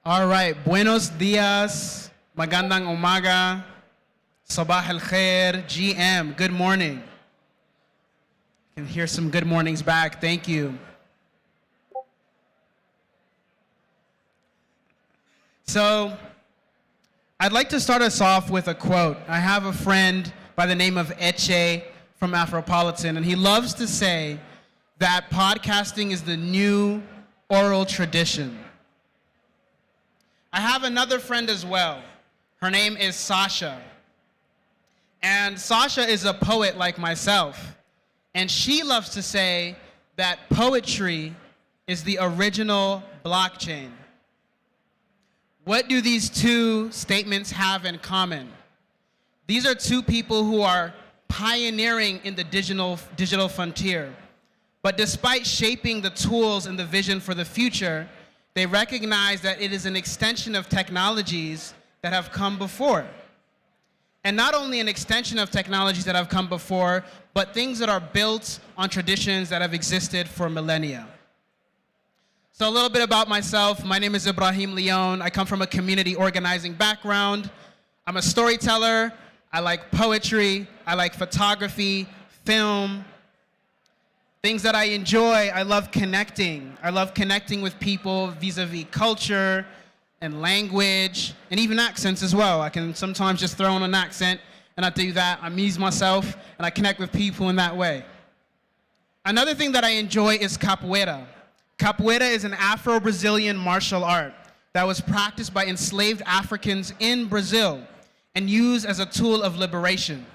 All right, buenos dias, magandang umaga, sabah al khair, GM, good morning. I can hear some good mornings back, thank you. So, I'd like to start us off with a quote. I have a friend by the name of Eche from Afropolitan, and he loves to say that podcasting is the new oral tradition. I have another friend as well. Her name is Sasha. And Sasha is a poet like myself. And she loves to say that poetry is the original blockchain. What do these two statements have in common? These are two people who are pioneering in the digital frontier. But despite shaping the tools and the vision for the future, they recognize that it is an extension of technologies that have come before. And not only an extension of technologies that have come before, but things that are built on traditions that have existed for millennia. So a little bit about myself. My name is Ibrahim Leone. I come from a community organizing background. I'm a storyteller. I like poetry. I like photography, film. Things that I enjoy, I love connecting. I love connecting with people vis-a-vis culture and language and even accents as well. I can sometimes just throw in an accent and I do that. I amuse myself and I connect with people in that way. Another thing that I enjoy is capoeira. Capoeira is an Afro-Brazilian martial art that was practiced by enslaved Africans in Brazil and used as a tool of liberation.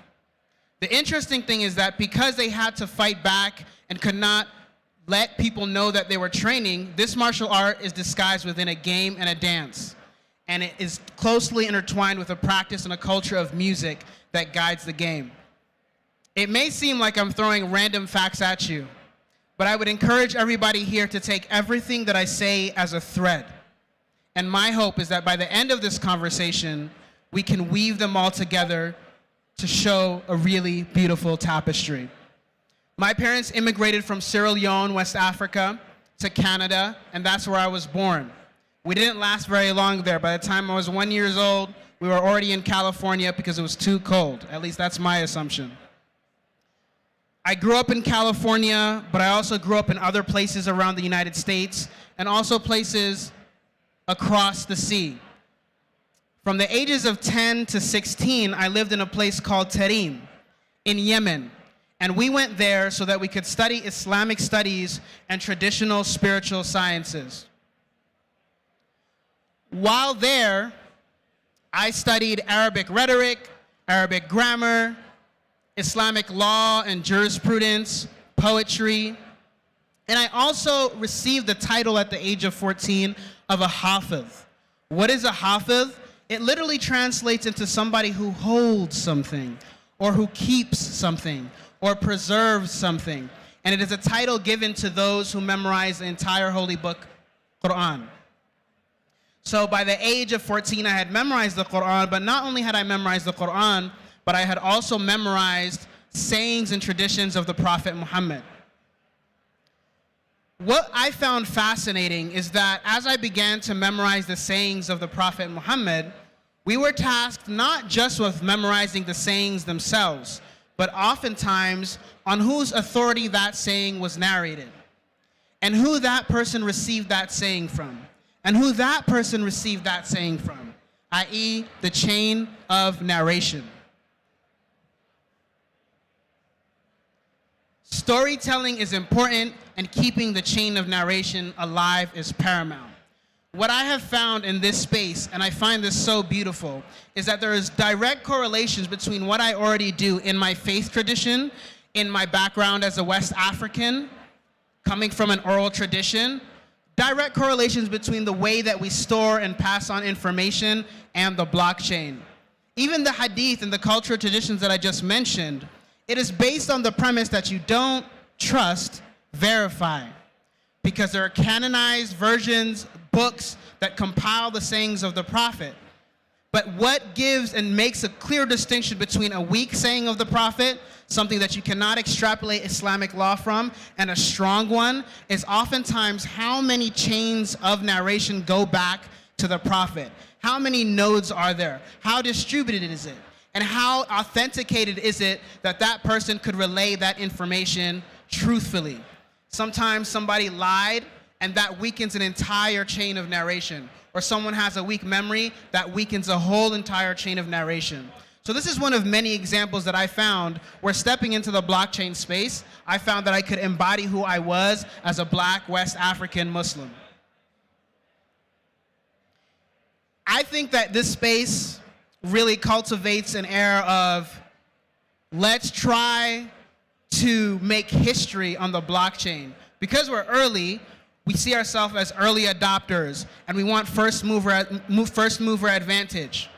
The interesting thing is that because they had to fight back and could not let people know that they were training, this martial art is disguised within a game and a dance. And it is closely intertwined with a practice and a culture of music that guides the game. It may seem like I'm throwing random facts at you, but I would encourage everybody here to take everything that I say as a thread. And my hope is that by the end of this conversation, we can weave them all together to show a really beautiful tapestry. My parents immigrated from Sierra Leone, West Africa, to Canada, and that's where I was born. We didn't last very long there. By the time I was 1 year old, we were already in California because it was too cold. At least that's my assumption. I grew up in California, but I also grew up in other places around the United States and also places across the sea. From the ages of 10 to 16, I lived in a place called Tarim in Yemen. And we went there so that we could study Islamic studies and traditional spiritual sciences. While there, I studied Arabic rhetoric, Arabic grammar, Islamic law and jurisprudence, poetry, and I also received the title at the age of 14 of a hafiz. What is a hafiz? It literally translates into somebody who holds something, or who keeps something, or preserves something. And it is a title given to those who memorize the entire holy book, Quran. So by the age of 14, I had memorized the Quran, but not only had I memorized the Quran, but I had also memorized sayings and traditions of the Prophet Muhammad. What I found fascinating is that as I began to memorize the sayings of the Prophet Muhammad, we were tasked not just with memorizing the sayings themselves, but oftentimes on whose authority that saying was narrated, and who that person received that saying from, and who that person received that saying from, i.e. the chain of narration. Storytelling is important, and keeping the chain of narration alive is paramount. What I have found in this space, and I find this so beautiful, is that there is direct correlations between what I already do in my faith tradition, in my background as a West African, coming from an oral tradition, direct correlations between the way that we store and pass on information and the blockchain. Even the hadith and the cultural traditions that I just mentioned, it is based on the premise that you don't trust, verify. Because there are canonized versions, books that compile the sayings of the Prophet. But what gives and makes a clear distinction between a weak saying of the Prophet, something that you cannot extrapolate Islamic law from, and a strong one, is oftentimes how many chains of narration go back to the prophet? How many nodes are there? How distributed is it? And how authenticated is it that that person could relay that information truthfully? Sometimes somebody lied, and that weakens an entire chain of narration. Or someone has a weak memory, that weakens a whole entire chain of narration. So this is one of many examples that I found where, stepping into the blockchain space, I found that I could embody who I was as a Black West African Muslim. I think that this space really cultivates an air of, let's try to make history on the blockchain. Because we're early, we see ourselves as early adopters, and we want first mover advantage.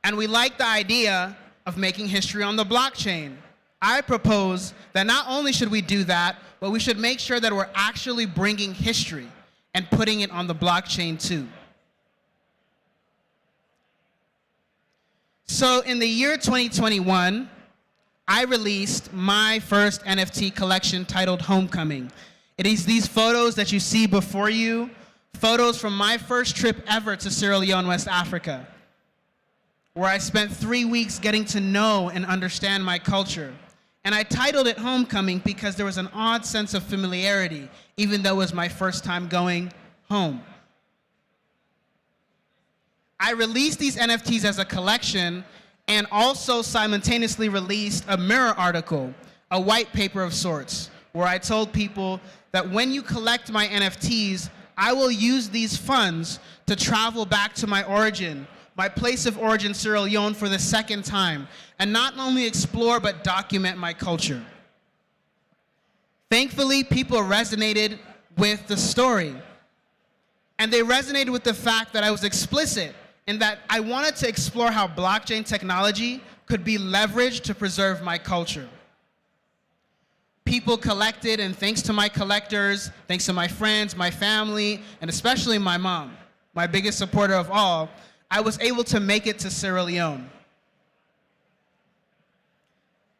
And we like the idea of making history on the blockchain. I propose that not only should we do that, but we should make sure that we're actually bringing history and putting it on the blockchain too. So in the year 2021, I released my first NFT collection titled Homecoming. It is these photos that you see before you, photos from my first trip ever to Sierra Leone, West Africa, where I spent 3 weeks getting to know and understand my culture. And I titled it Homecoming because there was an odd sense of familiarity, even though it was my first time going home. I released these NFTs as a collection and also simultaneously released a mirror article, a white paper of sorts, where I told people that when you collect my NFTs, I will use these funds to travel back to my origin, my place of origin, Sierra Leone, for the second time, and not only explore but document my culture. Thankfully, people resonated with the story, and they resonated with the fact that I was explicit in that I wanted to explore how blockchain technology could be leveraged to preserve my culture. People collected, and thanks to my collectors, thanks to my friends, my family, and especially my mom, my biggest supporter of all, I was able to make it to Sierra Leone.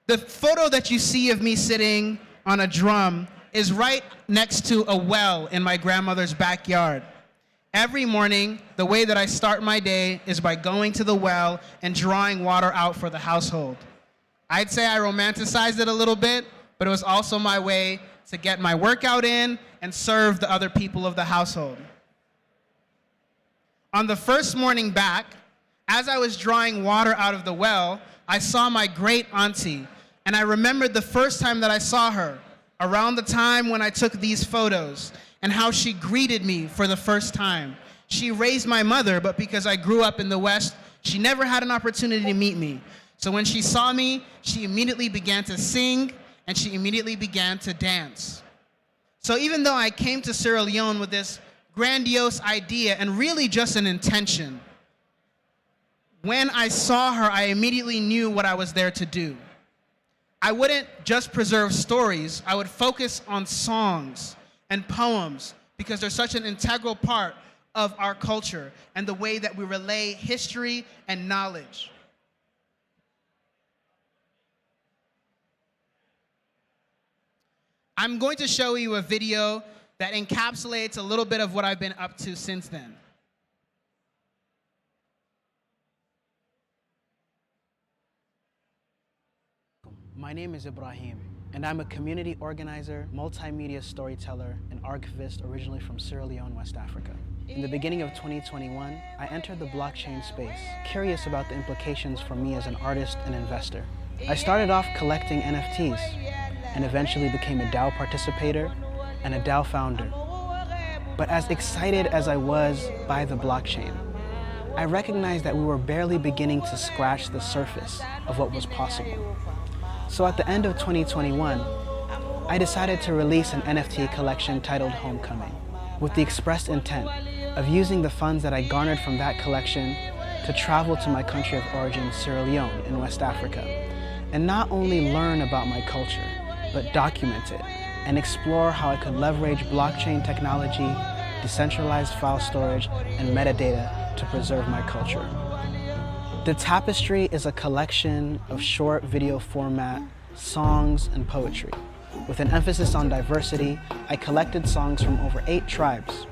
The photo that you see of me sitting on a drum is right next to a well in my grandmother's backyard. Every morning, the way that I start my day is by going to the well and drawing water out for the household. I'd say I romanticized it a little bit, but it was also my way to get my workout in and serve the other people of the household. On the first morning back, as I was drawing water out of the well, I saw my great auntie, and I remembered the first time that I saw her, around the time when I took these photos, and how she greeted me for the first time. She raised my mother, but because I grew up in the West, she never had an opportunity to meet me. So when she saw me, she immediately began to sing, and she immediately began to dance. So even though I came to Sierra Leone with this grandiose idea and really just an intention, when I saw her, I immediately knew what I was there to do. I wouldn't just preserve stories, I would focus on songs and poems because they're such an integral part of our culture and the way that we relay history and knowledge. I'm going to show you a video that encapsulates a little bit of what I've been up to since then. My name is Ibrahim, and I'm a community organizer, multimedia storyteller, and archivist originally from Sierra Leone, West Africa. In the beginning of 2021, I entered the blockchain space, curious about the implications for me as an artist and investor. I started off collecting NFTs, and eventually became a DAO participator and a DAO founder. But as excited as I was by the blockchain, I recognized that we were barely beginning to scratch the surface of what was possible. So at the end of 2021, I decided to release an NFT collection titled Homecoming, with the expressed intent of using the funds that I garnered from that collection to travel to my country of origin, Sierra Leone in West Africa, and not only learn about my culture, but document it and explore how I could leverage blockchain technology, decentralized file storage, and metadata to preserve my culture. The Tapestry is a collection of short video format songs and poetry. With an emphasis on diversity, I collected songs from over 8 tribes.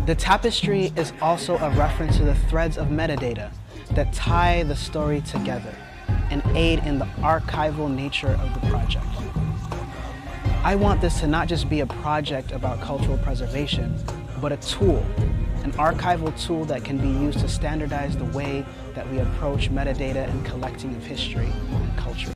The tapestry is also a reference to the threads of metadata that tie the story together and aid in the archival nature of the project. I want this to not just be a project about cultural preservation, but a tool, an archival tool that can be used to standardize the way that we approach metadata and collecting of history and culture.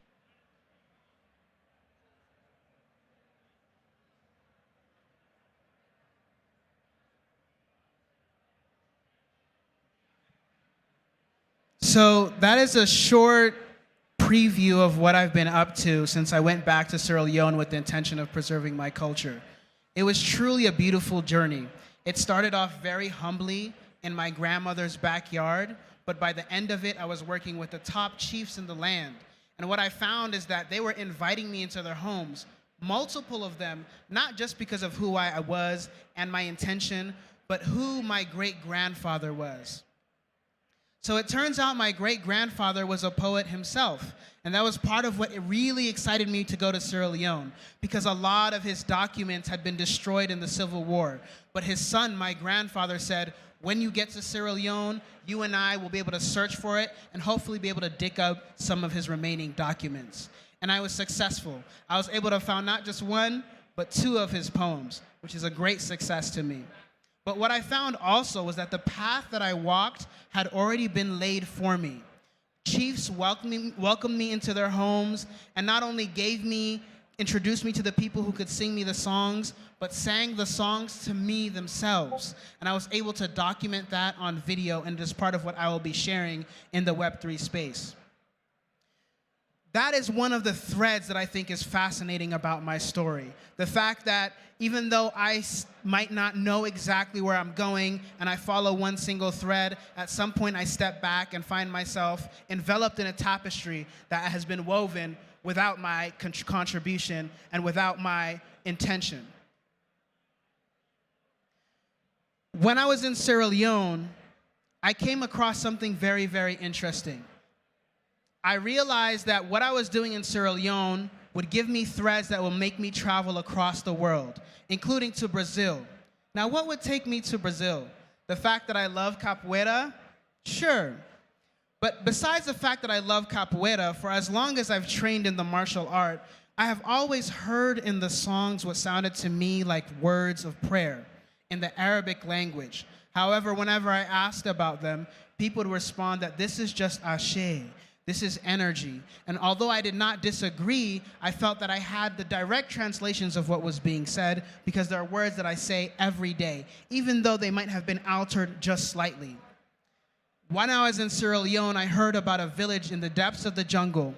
So that is a short preview of what I've been up to since I went back to Sierra Leone with the intention of preserving my culture. It was truly a beautiful journey. It started off very humbly in my grandmother's backyard, but by the end of it, I was working with the top chiefs in the land. And what I found is that they were inviting me into their homes, multiple of them, not just because of who I was and my intention, but who my great-grandfather was. So it turns out my great-grandfather was a poet himself, and that was part of what really excited me to go to Sierra Leone, because a lot of his documents had been destroyed in the Civil War. But his son, my grandfather, said, when you get to Sierra Leone, you and I will be able to search for it and hopefully be able to dig up some of his remaining documents. And I was successful. I was able to find not just one, but two of his poems, which is a great success to me. But what I found also was that the path that I walked had already been laid for me. Chiefs welcomed me into their homes and not only introduced me to the people who could sing me the songs, but sang the songs to me themselves. And I was able to document that on video, and it is part of what I will be sharing in the Web3 space. That is one of the threads that I think is fascinating about my story. The fact that even though I might not know exactly where I'm going and I follow one single thread, at some point I step back and find myself enveloped in a tapestry that has been woven without my contribution and without my intention. When I was in Sierra Leone, I came across something very, very interesting. I realized that what I was doing in Sierra Leone would give me threads that will make me travel across the world, including to Brazil. Now, what would take me to Brazil? The fact that I love capoeira? Sure. But besides the fact that I love capoeira, for as long as I've trained in the martial art, I have always heard in the songs what sounded to me like words of prayer in the Arabic language. However, whenever I asked about them, people would respond that this is just ashe. This is energy. And although I did not disagree, I felt that I had the direct translations of what was being said because there are words that I say every day, even though they might have been altered just slightly. When I was in Sierra Leone, I heard about a village in the depths of the jungle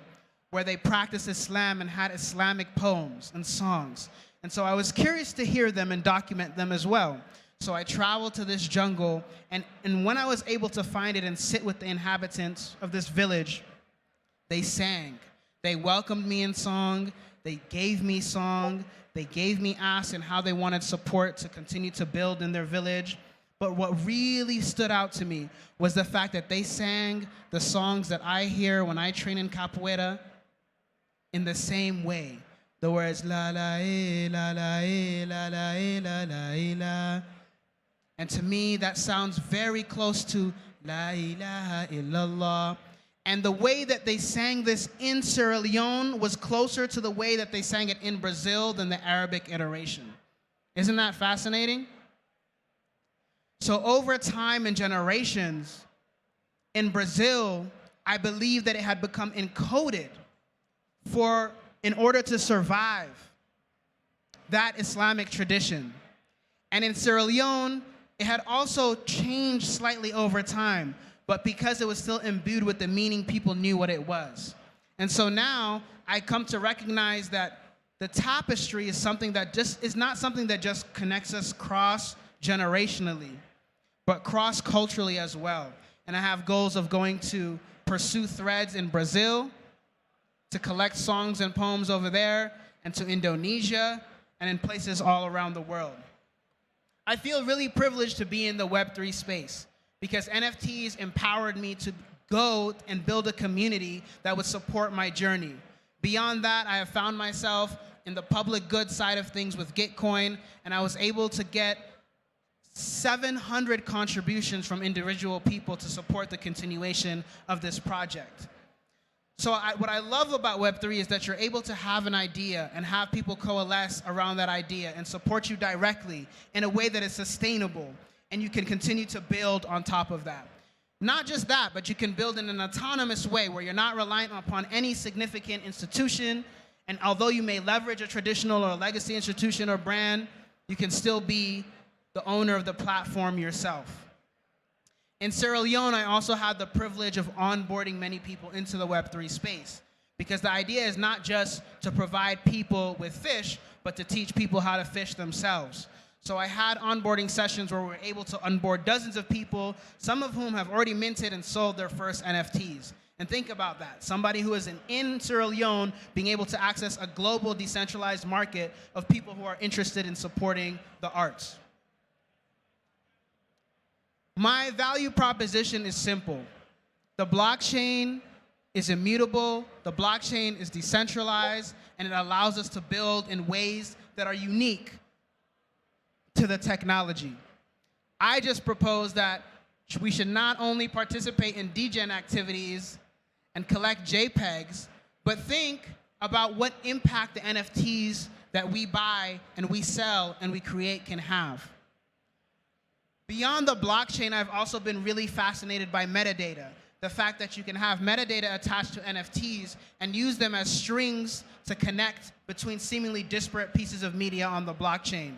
where they practiced Islam and had Islamic poems and songs. And so I was curious to hear them and document them as well. So I traveled to this jungle, and when I was able to find it and sit with the inhabitants of this village, they sang. They welcomed me in song. They gave me song. They gave me ask and how they wanted support to continue to build in their village. But what really stood out to me was the fact that they sang the songs that I hear when I train in capoeira in the same way. The words la la la la la la la la la. And to me, that sounds very close to la ilaha illallah. And the way that they sang this in Sierra Leone was closer to the way that they sang it in Brazil than the Arabic iteration. Isn't that fascinating? So over time and generations, in Brazil, I believe that it had become encoded in order to survive that Islamic tradition. And in Sierra Leone, it had also changed slightly over time, but because it was still imbued with the meaning, people knew what it was. And so now I come to recognize that the tapestry is something that is not something that just connects us cross-generationally, but cross-culturally as well. And I have goals of going to pursue threads in Brazil, to collect songs and poems over there, and to Indonesia, and in places all around the world. I feel really privileged to be in the Web3 space because NFTs empowered me to go and build a community that would support my journey. Beyond that, I have found myself in the public good side of things with Gitcoin, and I was able to get 700 contributions from individual people to support the continuation of this project. So what I love about Web3 is that you're able to have an idea and have people coalesce around that idea and support you directly in a way that is sustainable, and you can continue to build on top of that. Not just that, but you can build in an autonomous way where you're not reliant upon any significant institution, and although you may leverage a traditional or a legacy institution or brand, you can still be the owner of the platform yourself. In Sierra Leone, I also had the privilege of onboarding many people into the Web3 space, because the idea is not just to provide people with fish, but to teach people how to fish themselves. So I had onboarding sessions where we were able to onboard dozens of people, some of whom have already minted and sold their first NFTs. And think about that. Somebody who is in Sierra Leone being able to access a global decentralized market of people who are interested in supporting the arts. My value proposition is simple. The blockchain is immutable, the blockchain is decentralized, and it allows us to build in ways that are unique to the technology. I just propose that we should not only participate in degen activities and collect JPEGs, but think about what impact the NFTs that we buy and we sell and we create can have. Beyond the blockchain, I've also been really fascinated by metadata. The fact that you can have metadata attached to NFTs and use them as strings to connect between seemingly disparate pieces of media on the blockchain.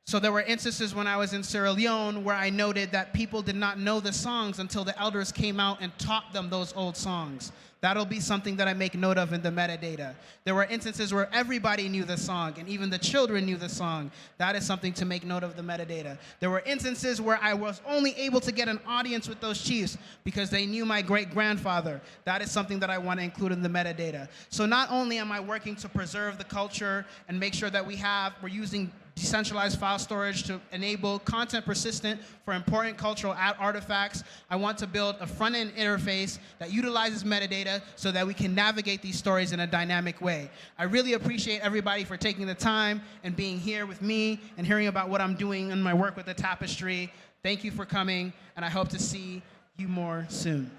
So there were instances when I was in Sierra Leone where I noted that people did not know the songs until the elders came out and taught them those old songs. That'll be something that I make note of in the metadata. There were instances where everybody knew the song, and even the children knew the song. That is something to make note of the metadata. There were instances where I was only able to get an audience with those chiefs because they knew my great-grandfather. That is something that I want to include in the metadata. So not only am I working to preserve the culture and make sure that we're using decentralized file storage to enable content persistent for important cultural artifacts, I want to build a front-end interface that utilizes metadata so that we can navigate these stories in a dynamic way. I really appreciate everybody for taking the time and being here with me and hearing about what I'm doing in my work with the tapestry. Thank you for coming, and I hope to see you more soon.